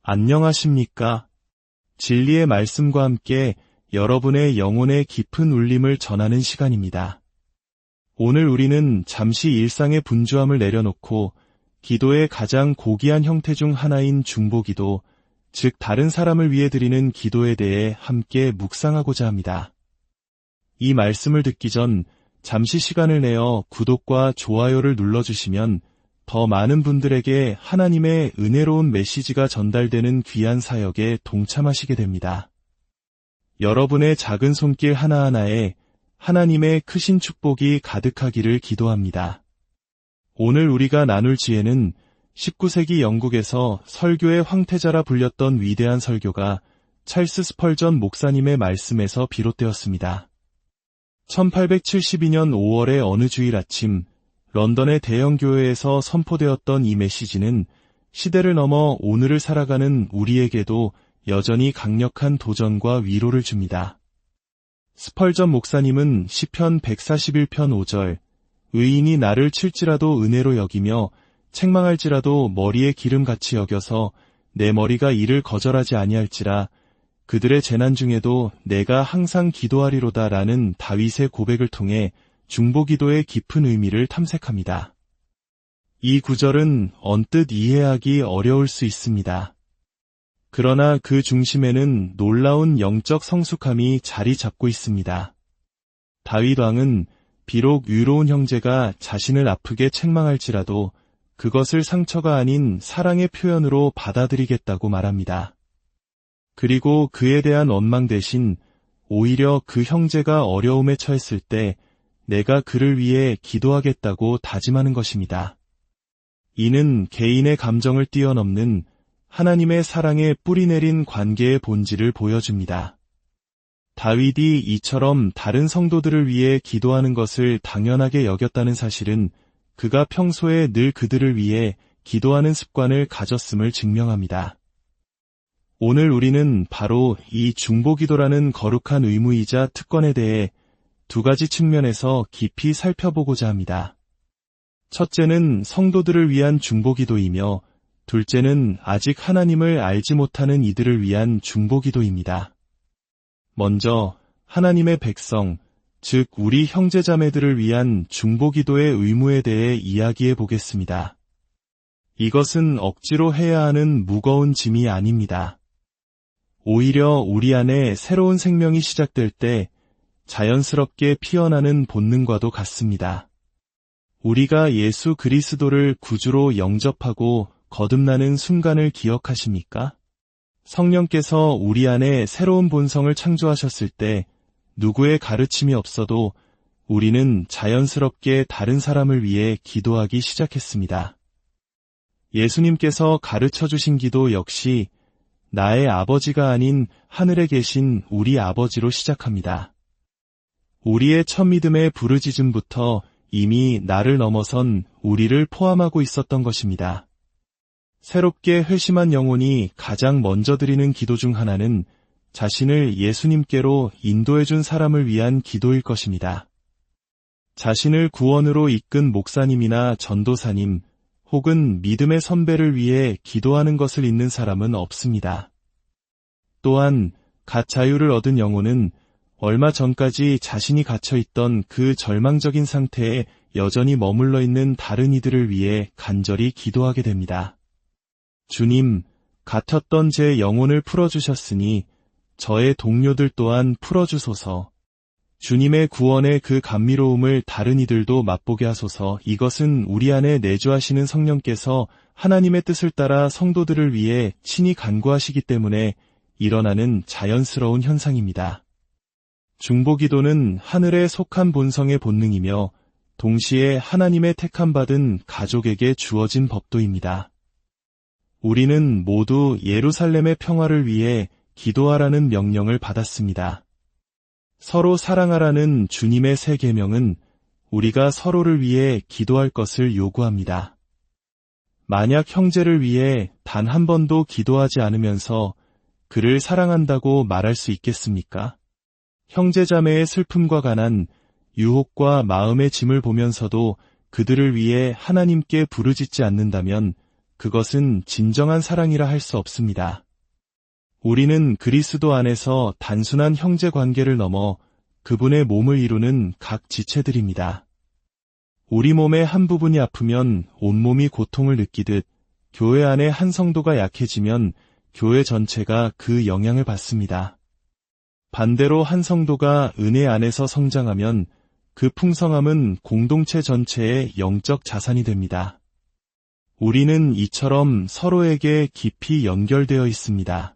안녕하십니까? 진리의 말씀과 함께 여러분의 영혼의 깊은 울림을 전하는 시간입니다. 오늘 우리는 잠시 일상의 분주함을 내려놓고 기도의 가장 고귀한 형태 중 하나인 중보기도, 즉 다른 사람을 위해 드리는 기도에 대해 함께 묵상하고자 합니다. 이 말씀을 듣기 전 잠시 시간을 내어 구독과 좋아요를 눌러주시면 더 많은 분들에게 하나님의 은혜로운 메시지가 전달되는 귀한 사역에 동참하시게 됩니다. 여러분의 작은 손길 하나하나에 하나님의 크신 축복이 가득하기를 기도합니다. 오늘 우리가 나눌 지혜는 19세기 영국에서 설교의 황태자라 불렸던 위대한 설교가 찰스 스펄전 목사님의 말씀에서 비롯되었습니다. 1872년 5월의 어느 주일 아침, 런던의 대형 교회에서 선포되었던 이 메시지는 시대를 넘어 오늘을 살아가는 우리에게도 여전히 강력한 도전과 위로를 줍니다. 스펄전 목사님은 시편 141편 5절, 의인이 나를 칠지라도 은혜로 여기며 책망할지라도 머리에 기름같이 여겨서 내 머리가 이를 거절하지 아니할지라, 그들의 재난 중에도 내가 항상 기도하리로다 라는 다윗의 고백을 통해 중보기도의 깊은 의미를 탐색합니다. 이 구절은 언뜻 이해하기 어려울 수 있습니다. 그러나 그 중심에는 놀라운 영적 성숙함이 자리 잡고 있습니다. 다윗 왕은 비록 의로운 형제가 자신을 아프게 책망할지라도 그것을 상처가 아닌 사랑의 표현으로 받아들이겠다고 말합니다. 그리고 그에 대한 원망 대신 오히려 그 형제가 어려움에 처했을 때 내가 그를 위해 기도하겠다고 다짐하는 것입니다. 이는 개인의 감정을 뛰어넘는 하나님의 사랑에 뿌리내린 관계의 본질을 보여줍니다. 다윗이 이처럼 다른 성도들을 위해 기도하는 것을 당연하게 여겼다는 사실은 그가 평소에 늘 그들을 위해 기도하는 습관을 가졌음을 증명합니다. 오늘 우리는 바로 이 중보기도라는 거룩한 의무이자 특권에 대해 두 가지 측면에서 깊이 살펴보고자 합니다. 첫째는 성도들을 위한 중보기도이며, 둘째는 아직 하나님을 알지 못하는 이들을 위한 중보기도입니다. 먼저 하나님의 백성, 즉 우리 형제자매들을 위한 중보기도의 의무에 대해 이야기해 보겠습니다. 이것은 억지로 해야 하는 무거운 짐이 아닙니다. 오히려 우리 안에 새로운 생명이 시작될 때 자연스럽게 피어나는 본능과도 같습니다. 우리가 예수 그리스도를 구주로 영접하고 거듭나는 순간을 기억하십니까? 성령께서 우리 안에 새로운 본성을 창조하셨을 때 누구의 가르침이 없어도 우리는 자연스럽게 다른 사람을 위해 기도하기 시작했습니다. 예수님께서 가르쳐 주신 기도 역시 나의 아버지가 아닌 하늘에 계신 우리 아버지로 시작합니다. 우리의 첫 믿음의 부르짖음부터 이미 나를 넘어선 우리를 포함하고 있었던 것입니다. 새롭게 회심한 영혼이 가장 먼저 드리는 기도 중 하나는 자신을 예수님께로 인도해준 사람을 위한 기도일 것입니다. 자신을 구원으로 이끈 목사님이나 전도사님 혹은 믿음의 선배를 위해 기도하는 것을 잊는 사람은 없습니다. 또한 갓 자유를 얻은 영혼은 얼마 전까지 자신이 갇혀있던 그 절망적인 상태에 여전히 머물러 있는 다른 이들을 위해 간절히 기도하게 됩니다. 주님, 갇혔던 제 영혼을 풀어주셨으니 저의 동료들 또한 풀어주소서. 주님의 구원의 그 감미로움을 다른 이들도 맛보게 하소서. 이것은 우리 안에 내주하시는 성령께서 하나님의 뜻을 따라 성도들을 위해 친히 간구하시기 때문에 일어나는 자연스러운 현상입니다. 중보기도는 하늘에 속한 본성의 본능이며 동시에 하나님의 택함받은 가족에게 주어진 법도입니다. 우리는 모두 예루살렘의 평화를 위해 기도하라는 명령을 받았습니다. 서로 사랑하라는 주님의 새 계명은 우리가 서로를 위해 기도할 것을 요구합니다. 만약 형제를 위해 단 한 번도 기도하지 않으면서 그를 사랑한다고 말할 수 있겠습니까? 형제자매의 슬픔과 가난, 유혹과 마음의 짐을 보면서도 그들을 위해 하나님께 부르짖지 않는다면 그것은 진정한 사랑이라 할 수 없습니다. 우리는 그리스도 안에서 단순한 형제 관계를 넘어 그분의 몸을 이루는 각 지체들입니다. 우리 몸의 한 부분이 아프면 온몸이 고통을 느끼듯 교회 안에 한 성도가 약해지면 교회 전체가 그 영향을 받습니다. 반대로 한 성도가 은혜 안에서 성장하면 그 풍성함은 공동체 전체의 영적 자산이 됩니다. 우리는 이처럼 서로에게 깊이 연결되어 있습니다.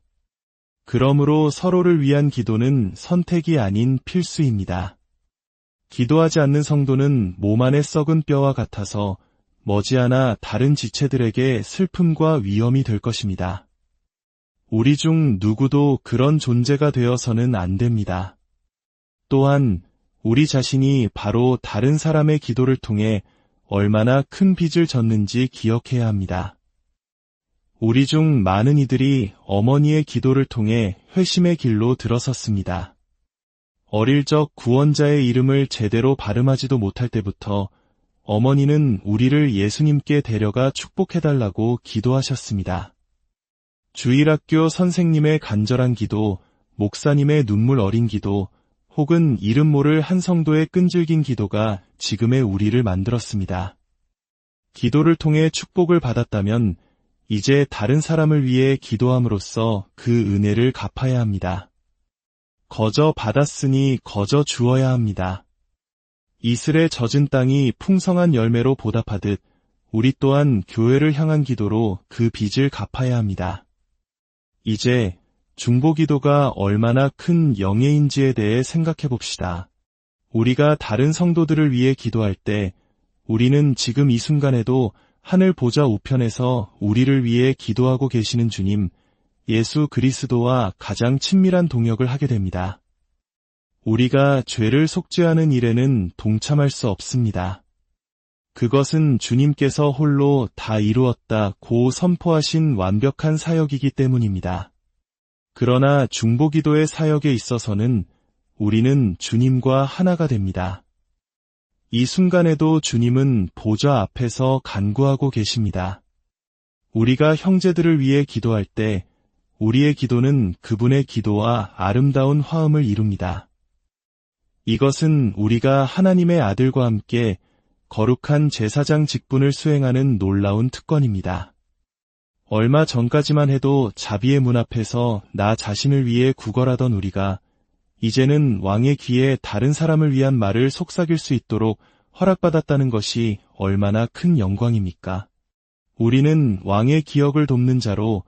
그러므로 서로를 위한 기도는 선택이 아닌 필수입니다. 기도하지 않는 성도는 몸 안의 썩은 뼈와 같아서 머지않아 다른 지체들에게 슬픔과 위험이 될 것입니다. 우리 중 누구도 그런 존재가 되어서는 안 됩니다. 또한 우리 자신이 바로 다른 사람의 기도를 통해 얼마나 큰 빚을 졌는지 기억해야 합니다. 우리 중 많은 이들이 어머니의 기도를 통해 회심의 길로 들어섰습니다. 어릴 적 구원자의 이름을 제대로 발음하지도 못할 때부터 어머니는 우리를 예수님께 데려가 축복해달라고 기도하셨습니다. 주일학교 선생님의 간절한 기도, 목사님의 눈물 어린 기도, 혹은 이름 모를 한 성도의 끈질긴 기도가 지금의 우리를 만들었습니다. 기도를 통해 축복을 받았다면 이제 다른 사람을 위해 기도함으로써 그 은혜를 갚아야 합니다. 거저 받았으니 거저 주어야 합니다. 이슬에 젖은 땅이 풍성한 열매로 보답하듯 우리 또한 교회를 향한 기도로 그 빚을 갚아야 합니다. 이제 중보기도가 얼마나 큰 영예인지에 대해 생각해 봅시다. 우리가 다른 성도들을 위해 기도할 때 우리는 지금 이 순간에도 하늘 보좌 우편에서 우리를 위해 기도하고 계시는 주님, 예수 그리스도와 가장 친밀한 동역을 하게 됩니다. 우리가 죄를 속죄하는 일에는 동참할 수 없습니다. 그것은 주님께서 홀로 다 이루었다고 선포하신 완벽한 사역이기 때문입니다. 그러나 중보기도의 사역에 있어서는 우리는 주님과 하나가 됩니다. 이 순간에도 주님은 보좌 앞에서 간구하고 계십니다. 우리가 형제들을 위해 기도할 때 우리의 기도는 그분의 기도와 아름다운 화음을 이룹니다. 이것은 우리가 하나님의 아들과 함께 거룩한 제사장 직분을 수행하는 놀라운 특권입니다. 얼마 전까지만 해도 자비의 문 앞에서 나 자신을 위해 구걸하던 우리가 이제는 왕의 귀에 다른 사람을 위한 말을 속삭일 수 있도록 허락받았다는 것이 얼마나 큰 영광입니까? 우리는 왕의 기억을 돕는 자로,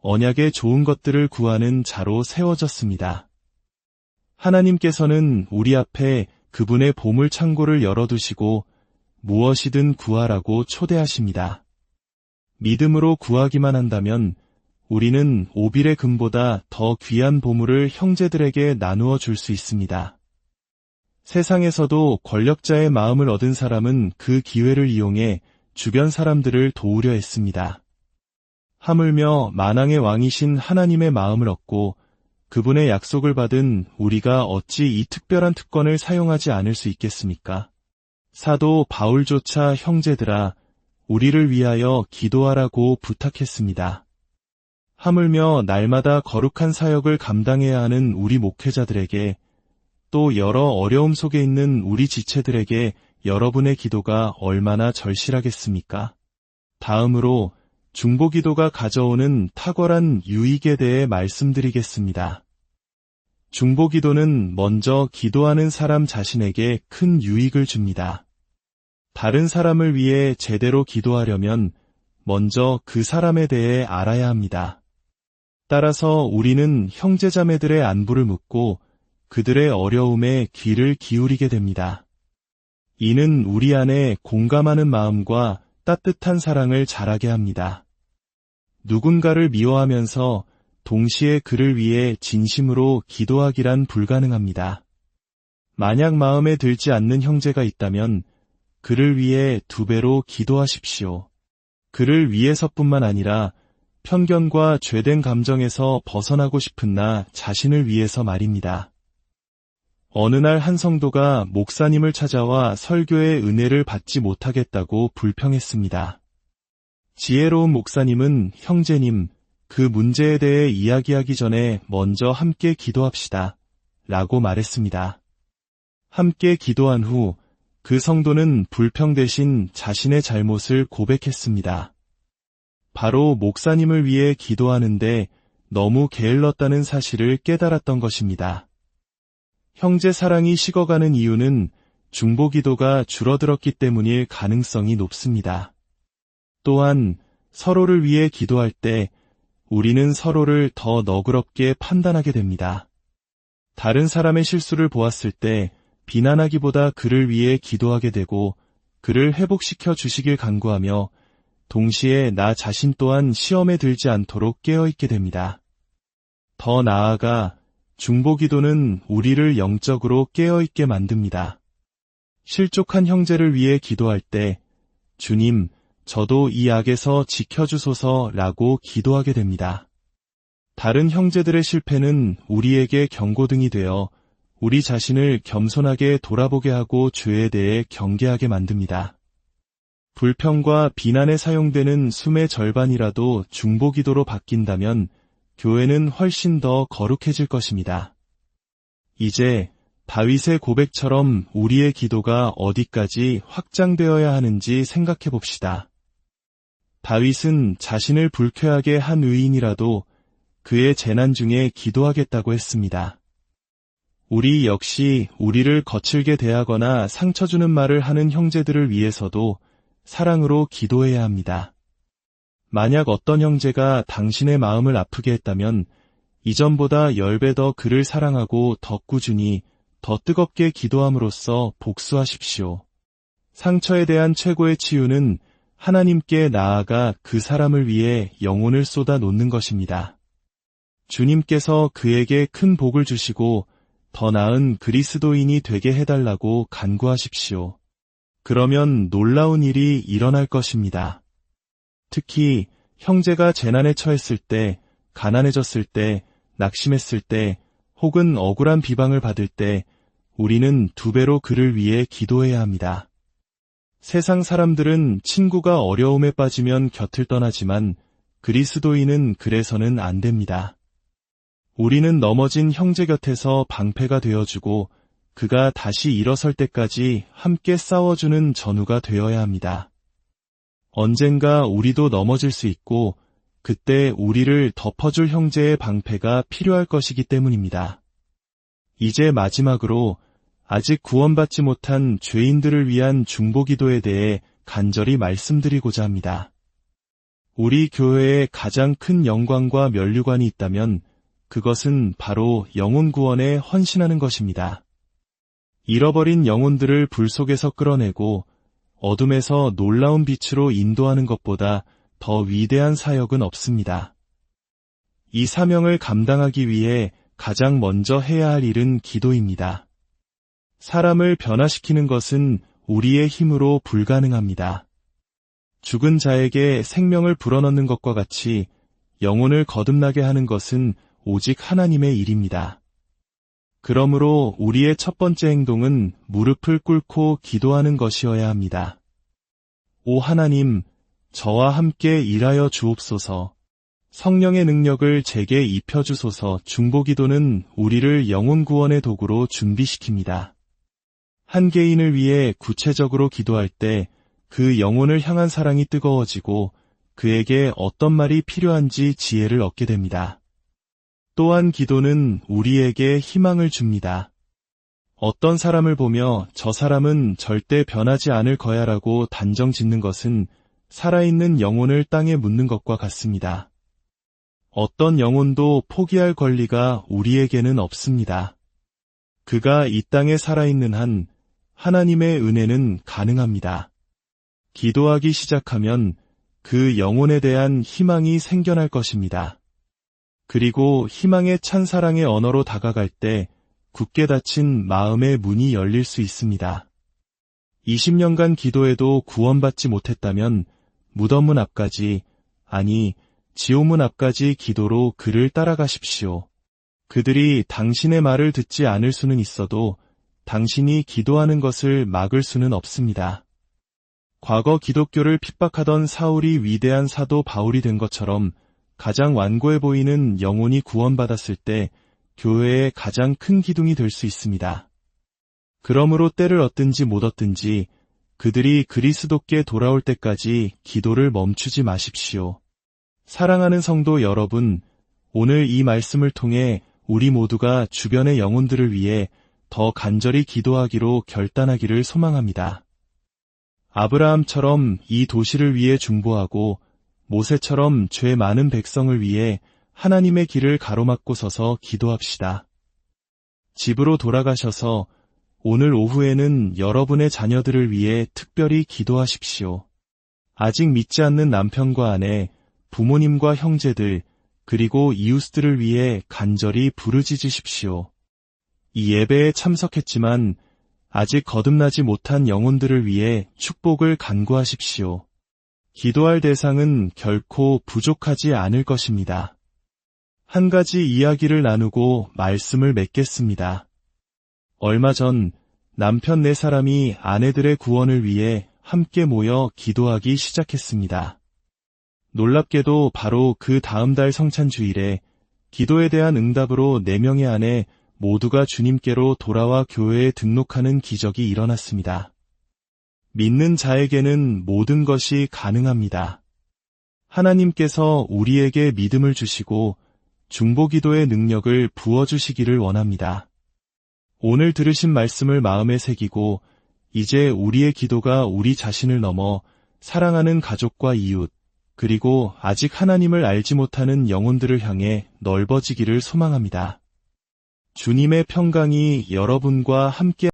언약의 좋은 것들을 구하는 자로 세워졌습니다. 하나님께서는 우리 앞에 그분의 보물 창고를 열어두시고 무엇이든 구하라고 초대하십니다. 믿음으로 구하기만 한다면 우리는 오빌의 금보다 더 귀한 보물을 형제들에게 나누어 줄 수 있습니다. 세상에서도 권력자의 마음을 얻은 사람은 그 기회를 이용해 주변 사람들을 도우려 했습니다. 하물며 만왕의 왕이신 하나님의 마음을 얻고 그분의 약속을 받은 우리가 어찌 이 특별한 특권을 사용하지 않을 수 있겠습니까? 사도 바울조차 형제들아, 우리를 위하여 기도하라고 부탁했습니다. 하물며 날마다 거룩한 사역을 감당해야 하는 우리 목회자들에게, 또 여러 어려움 속에 있는 우리 지체들에게 여러분의 기도가 얼마나 절실하겠습니까? 다음으로 중보기도가 가져오는 탁월한 유익에 대해 말씀드리겠습니다. 중보기도는 먼저 기도하는 사람 자신에게 큰 유익을 줍니다. 다른 사람을 위해 제대로 기도하려면 먼저 그 사람에 대해 알아야 합니다. 따라서 우리는 형제자매들의 안부를 묻고 그들의 어려움에 귀를 기울이게 됩니다. 이는 우리 안에 공감하는 마음과 따뜻한 사랑을 자라게 합니다. 누군가를 미워하면서 동시에 그를 위해 진심으로 기도하기란 불가능합니다. 만약 마음에 들지 않는 형제가 있다면 그를 위해 2배로 기도하십시오. 그를 위해서뿐만 아니라 편견과 죄된 감정에서 벗어나고 싶은 나 자신을 위해서 말입니다. 어느 날 한 성도가 목사님을 찾아와 설교의 은혜를 받지 못하겠다고 불평했습니다. 지혜로운 목사님은 형제님, 그 문제에 대해 이야기하기 전에 먼저 함께 기도합시다. 라고 말했습니다. 함께 기도한 후 그 성도는 불평 대신 자신의 잘못을 고백했습니다. 바로 목사님을 위해 기도하는데 너무 게을렀다는 사실을 깨달았던 것입니다. 형제 사랑이 식어가는 이유는 중보기도가 줄어들었기 때문일 가능성이 높습니다. 또한 서로를 위해 기도할 때 우리는 서로를 더 너그럽게 판단하게 됩니다. 다른 사람의 실수를 보았을 때 비난하기보다 그를 위해 기도하게 되고 그를 회복시켜 주시길 간구하며 동시에 나 자신 또한 시험에 들지 않도록 깨어있게 됩니다. 더 나아가 중보기도는 우리를 영적으로 깨어있게 만듭니다. 실족한 형제를 위해 기도할 때 주님, 저도 이 악에서 지켜주소서라고 기도하게 됩니다. 다른 형제들의 실패는 우리에게 경고등이 되어 우리 자신을 겸손하게 돌아보게 하고 죄에 대해 경계하게 만듭니다. 불평과 비난에 사용되는 숨의 절반이라도 중보기도로 바뀐다면 교회는 훨씬 더 거룩해질 것입니다. 이제 다윗의 고백처럼 우리의 기도가 어디까지 확장되어야 하는지 생각해 봅시다. 다윗은 자신을 불쾌하게 한 의인이라도 그의 재난 중에 기도하겠다고 했습니다. 우리 역시 우리를 거칠게 대하거나 상처 주는 말을 하는 형제들을 위해서도 사랑으로 기도해야 합니다. 만약 어떤 형제가 당신의 마음을 아프게 했다면 이전보다 10배 더 그를 사랑하고 더 꾸준히 더 뜨겁게 기도함으로써 복수하십시오. 상처에 대한 최고의 치유는 하나님께 나아가 그 사람을 위해 영혼을 쏟아 놓는 것입니다. 주님께서 그에게 큰 복을 주시고 더 나은 그리스도인이 되게 해달라고 간구하십시오. 그러면 놀라운 일이 일어날 것입니다. 특히 형제가 재난에 처했을 때, 가난해졌을 때, 낙심했을 때, 혹은 억울한 비방을 받을 때 우리는 2배로 그를 위해 기도해야 합니다. 세상 사람들은 친구가 어려움에 빠지면 곁을 떠나지만 그리스도인은 그래서는 안 됩니다. 우리는 넘어진 형제 곁에서 방패가 되어주고 그가 다시 일어설 때까지 함께 싸워주는 전우가 되어야 합니다. 언젠가 우리도 넘어질 수 있고 그때 우리를 덮어줄 형제의 방패가 필요할 것이기 때문입니다. 이제 마지막으로 아직 구원받지 못한 죄인들을 위한 중보기도에 대해 간절히 말씀드리고자 합니다. 우리 교회에 가장 큰 영광과 면류관이 있다면 그것은 바로 영혼 구원에 헌신하는 것입니다. 잃어버린 영혼들을 불 속에서 끌어내고 어둠에서 놀라운 빛으로 인도하는 것보다 더 위대한 사역은 없습니다. 이 사명을 감당하기 위해 가장 먼저 해야 할 일은 기도입니다. 사람을 변화시키는 것은 우리의 힘으로 불가능합니다. 죽은 자에게 생명을 불어넣는 것과 같이 영혼을 거듭나게 하는 것은 오직 하나님의 일입니다. 그러므로 우리의 첫 번째 행동은 무릎을 꿇고 기도하는 것이어야 합니다. 오 하나님, 저와 함께 일하여 주옵소서. 성령의 능력을 제게 입혀주소서. 중보기도는 우리를 영혼 구원의 도구로 준비시킵니다. 한 개인을 위해 구체적으로 기도할 때 그 영혼을 향한 사랑이 뜨거워지고 그에게 어떤 말이 필요한지 지혜를 얻게 됩니다. 또한 기도는 우리에게 희망을 줍니다. 어떤 사람을 보며 저 사람은 절대 변하지 않을 거야라고 단정 짓는 것은 살아있는 영혼을 땅에 묻는 것과 같습니다. 어떤 영혼도 포기할 권리가 우리에게는 없습니다. 그가 이 땅에 살아있는 한 하나님의 은혜는 가능합니다. 기도하기 시작하면 그 영혼에 대한 희망이 생겨날 것입니다. 그리고 희망의 찬 사랑의 언어로 다가갈 때 굳게 닫힌 마음의 문이 열릴 수 있습니다. 20년간 기도해도 구원받지 못했다면 무덤문 앞까지, 아니 지옥문 앞까지 기도로 그를 따라가십시오. 그들이 당신의 말을 듣지 않을 수는 있어도 당신이 기도하는 것을 막을 수는 없습니다. 과거 기독교를 핍박하던 사울이 위대한 사도 바울이 된 것처럼 가장 완고해 보이는 영혼이 구원받았을 때 교회의 가장 큰 기둥이 될 수 있습니다. 그러므로 때를 얻든지 못 얻든지 그들이 그리스도께 돌아올 때까지 기도를 멈추지 마십시오. 사랑하는 성도 여러분, 오늘 이 말씀을 통해 우리 모두가 주변의 영혼들을 위해 더 간절히 기도하기로 결단하기를 소망합니다. 아브라함처럼 이 도시를 위해 중보하고 모세처럼 죄 많은 백성을 위해 하나님의 길을 가로막고 서서 기도합시다. 집으로 돌아가셔서 오늘 오후에는 여러분의 자녀들을 위해 특별히 기도하십시오. 아직 믿지 않는 남편과 아내, 부모님과 형제들, 그리고 이웃들을 위해 간절히 부르짖으십시오. 이 예배에 참석했지만 아직 거듭나지 못한 영혼들을 위해 축복을 간구하십시오. 기도할 대상은 결코 부족하지 않을 것입니다. 한 가지 이야기를 나누고 말씀을 맺겠습니다. 얼마 전 남편 4사람이 아내들의 구원을 위해 함께 모여 기도하기 시작했습니다. 놀랍게도 바로 그 다음 달 성찬주일에 기도에 대한 응답으로 4명의 아내 모두가 주님께로 돌아와 교회에 등록하는 기적이 일어났습니다. 믿는 자에게는 모든 것이 가능합니다. 하나님께서 우리에게 믿음을 주시고 중보기도의 능력을 부어주시기를 원합니다. 오늘 들으신 말씀을 마음에 새기고 이제 우리의 기도가 우리 자신을 넘어 사랑하는 가족과 이웃, 그리고 아직 하나님을 알지 못하는 영혼들을 향해 넓어지기를 소망합니다. 주님의 평강이 여러분과 함께